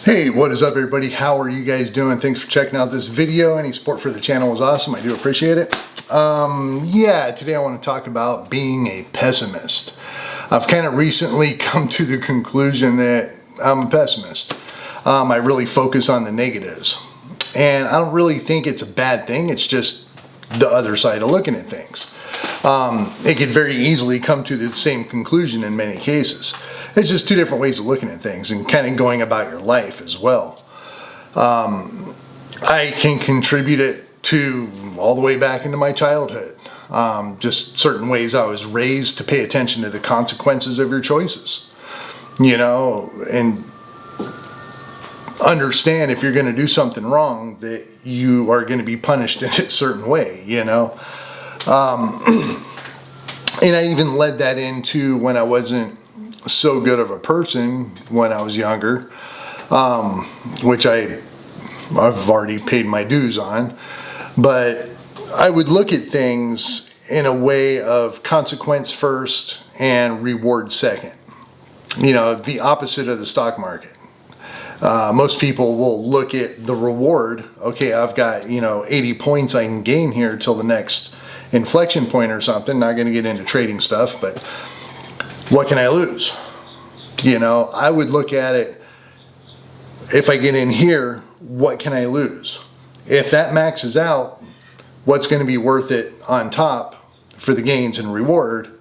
Hey, what is up everybody? How are you guys doing? Thanks for checking out this video. Any support for the channel is awesome. I do appreciate it. Today I want to talk about being a pessimist. I've kind of recently come to the conclusion that I'm a pessimist. I really focus on the negatives. And I don't really think it's a bad thing. It's just the other side of looking at things. It could very easily come to the same conclusion in many cases. It's just two different ways of looking at things and kind of going about your life as well. I can contribute it to all the way back into my childhood. Just certain ways I was raised to pay attention to the consequences of your choices. You know, and understand if you're going to do something wrong that you are going to be punished in a certain way, you know. And I even led that into when I wasn't so good of a person when I was younger, which I've already paid my dues on. But I would look at things in a way of consequence first and reward second. You know, the opposite of the stock market. Most people will look at the reward. Okay, I've got, 80 points I can gain here till the next inflection point or something. Not going to get into trading stuff, but what can I lose? You know, I would look at it, if I get in here, what can I lose? If that maxes out, what's going to be worth it on top for the gains and reward?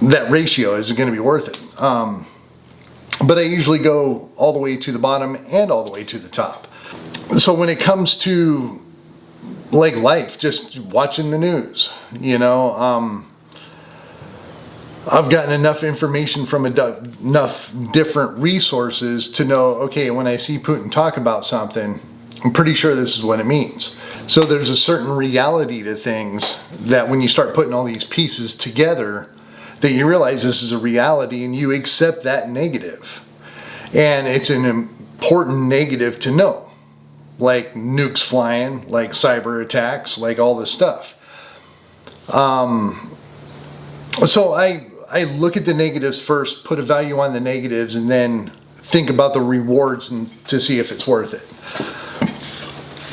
That ratio, is it going to be worth it? But I usually go all the way to the bottom and all the way to the top. So when it comes to like life, just watching the news, I've gotten enough information from enough different resources to know, okay, when I see Putin talk about something, I'm pretty sure this is what it means. So there's a certain reality to things that when you start putting all these pieces together, that you realize this is a reality and you accept that negative. And it's an important negative to know. Like nukes flying, like cyber attacks, like all this stuff. So I look at the negatives first, put a value on the negatives, and then think about the rewards and to see if it's worth it.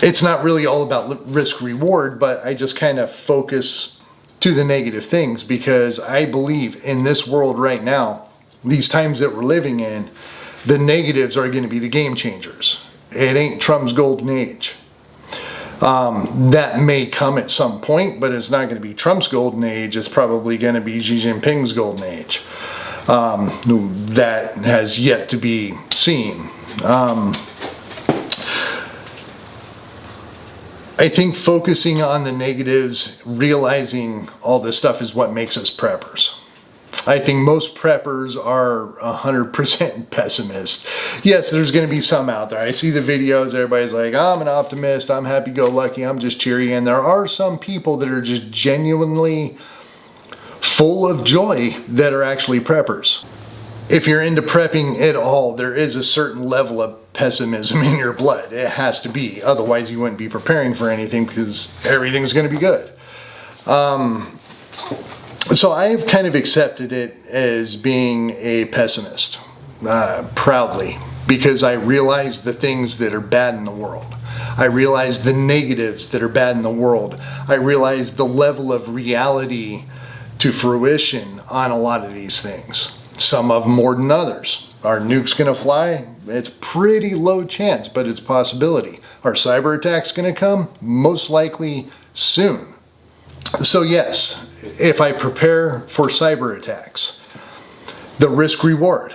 It's not really all about risk reward, but I just kind of focus to the negative things because I believe in this world right now, these times that we're living in, the negatives are going to be the game changers. It ain't Trump's golden age. That may come at some point, but it's not going to be Trump's golden age. It's probably going to be Xi Jinping's golden age. That has yet to be seen. I think focusing on the negatives, realizing all this stuff is what makes us preppers. I think most preppers are 100% pessimist. Yes, there's going to be some out there. I see the videos, everybody's like, I'm an optimist, I'm happy-go-lucky, I'm just cheery. And there are some people that are just genuinely full of joy that are actually preppers. If you're into prepping at all, there is a certain level of pessimism in your blood. It has to be. Otherwise, you wouldn't be preparing for anything because everything's going to be good. So I've kind of accepted it as being a pessimist, proudly, because I realize the things that are bad in the world. I realize the negatives that are bad in the world. I realize the level of reality to fruition on a lot of these things. Some of them more than others. Are nukes going to fly? It's pretty low chance, but it's a possibility. Are cyber attacks going to come? Most likely soon. So yes, if I prepare for cyber attacks, the risk reward,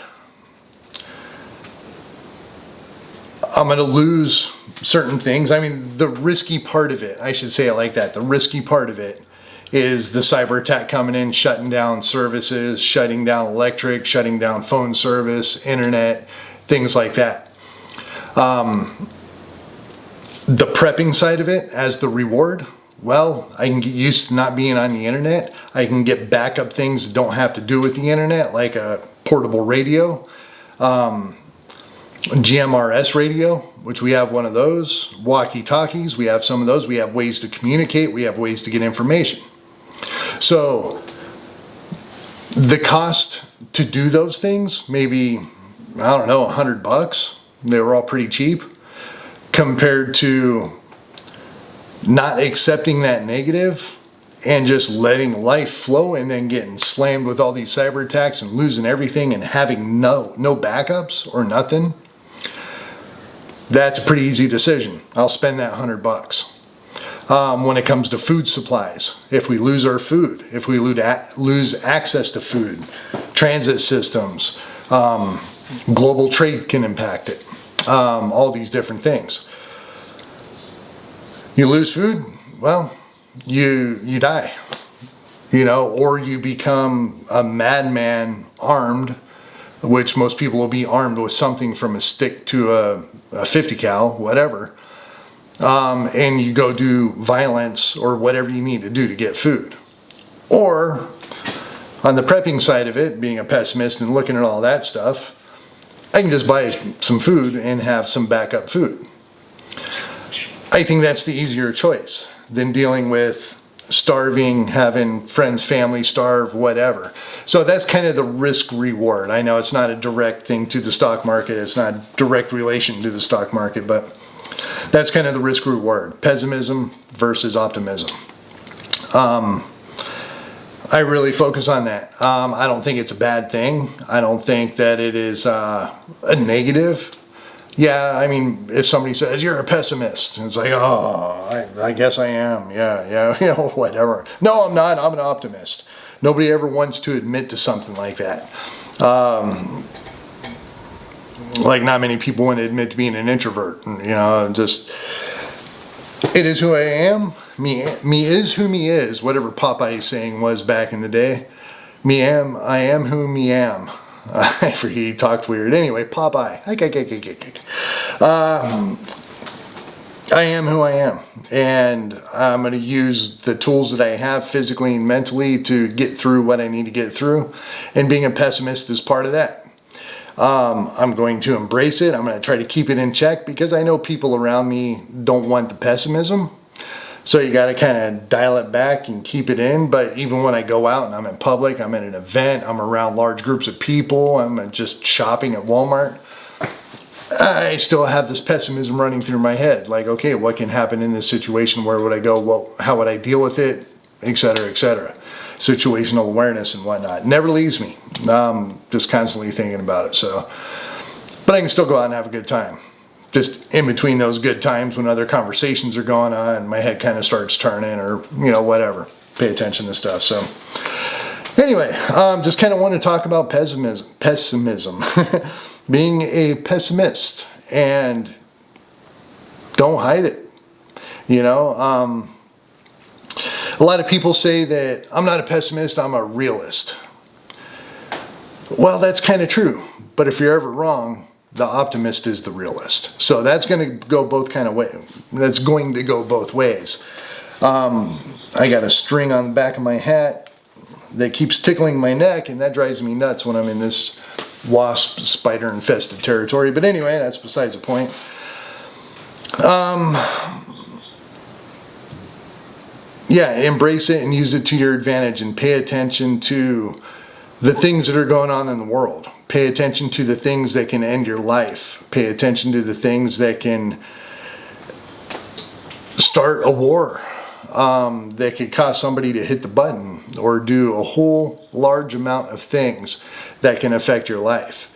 I'm going to lose certain things. I mean, the risky part of it, I should say it like that, the risky part of it is the cyber attack coming in, shutting down services, shutting down electric, shutting down phone service, internet, things like that. The prepping side of it as the reward, well, I can get used to not being on the internet. I can get backup things that don't have to do with the internet, like a portable radio, GMRS radio, which we have one of those, walkie-talkies, we have some of those. We have ways to communicate, we have ways to get information. So the cost to do those things, maybe I don't know, $100. They were all pretty cheap compared to not accepting that negative and just letting life flow and then getting slammed with all these cyber attacks and losing everything and having no backups or nothing. That's a pretty easy decision. I'll spend that $100. When it comes to food supplies, if we lose our food, if we lose access to food, transit systems, global trade can impact it, all these different things. You lose food, well, you die, or you become a madman armed, which most people will be armed with something from a stick to a 50 cal, whatever. And you go do violence or whatever you need to do to get food. Or, on the prepping side of it, being a pessimist and looking at all that stuff, I can just buy some food and have some backup food. I think that's the easier choice than dealing with starving, having friends, family starve, whatever. So that's kind of the risk reward. I know it's not a direct thing to the stock market, it's not a direct relation to the stock market, but that's kind of the risk reward. Pessimism versus optimism. I really focus on that. I don't think it's a bad thing. I don't think that it is a negative. Yeah, I mean, if somebody says you're a pessimist, it's like, oh, I guess I am. Yeah, whatever. No, I'm not. I'm an optimist. Nobody ever wants to admit to something like that. Like not many people want to admit to being an introvert. Just it is who I am. Me is who me is. Whatever Popeye's saying was back in the day. I am who me am. I forget, he talked weird. Anyway, Popeye. I am who I am, and I'm going to use the tools that I have physically and mentally to get through what I need to get through, and being a pessimist is part of that. I'm going to embrace it. I'm going to try to keep it in check because I know people around me don't want the pessimism. So you got to kind of dial it back and keep it in. But even when I go out and I'm in public, I'm at an event, I'm around large groups of people, I'm just shopping at Walmart, I still have this pessimism running through my head. Like, okay, what can happen in this situation? Where would I go? How would I deal with it? Et cetera, et cetera. Situational awareness and whatnot. Never leaves me. Just constantly thinking about it. But I can still go out and have a good time. Just in between those good times when other conversations are going on, my head kind of starts turning or, whatever. Pay attention to stuff. So anyway, just kind of want to talk about pessimism. Being a pessimist, and don't hide it. A lot of people say that I'm not a pessimist, I'm a realist. Well, that's kind of true. But if you're ever wrong, the optimist is the realist. So that's going to go both kind of way. That's going to go both ways. I got a string on the back of my hat that keeps tickling my neck, and that drives me nuts when I'm in this wasp spider infested territory. But anyway, that's besides the point. Embrace it and use it to your advantage, and pay attention to the things that are going on in the world. Pay attention to the things that can end your life. Pay attention to the things that can start a war, that could cause somebody to hit the button or do a whole large amount of things that can affect your life.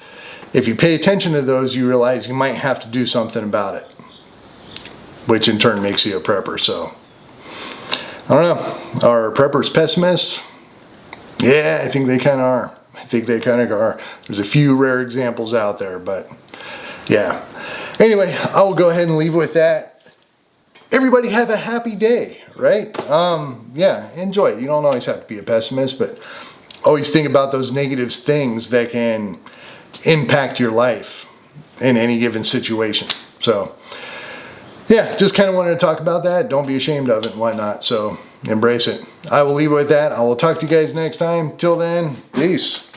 If you pay attention to those, you realize you might have to do something about it, which in turn makes you a prepper. So I don't know. Are preppers pessimists? Yeah, I think they kind of are. There's a few rare examples out there, but yeah. Anyway, I will go ahead and leave it with that. Everybody have a happy day, right? Enjoy it. You don't always have to be a pessimist, but always think about those negative things that can impact your life in any given situation. So yeah, just kind of wanted to talk about that. Don't be ashamed of it and whatnot. So embrace it. I will leave it with that. I will talk to you guys next time. Till then, peace.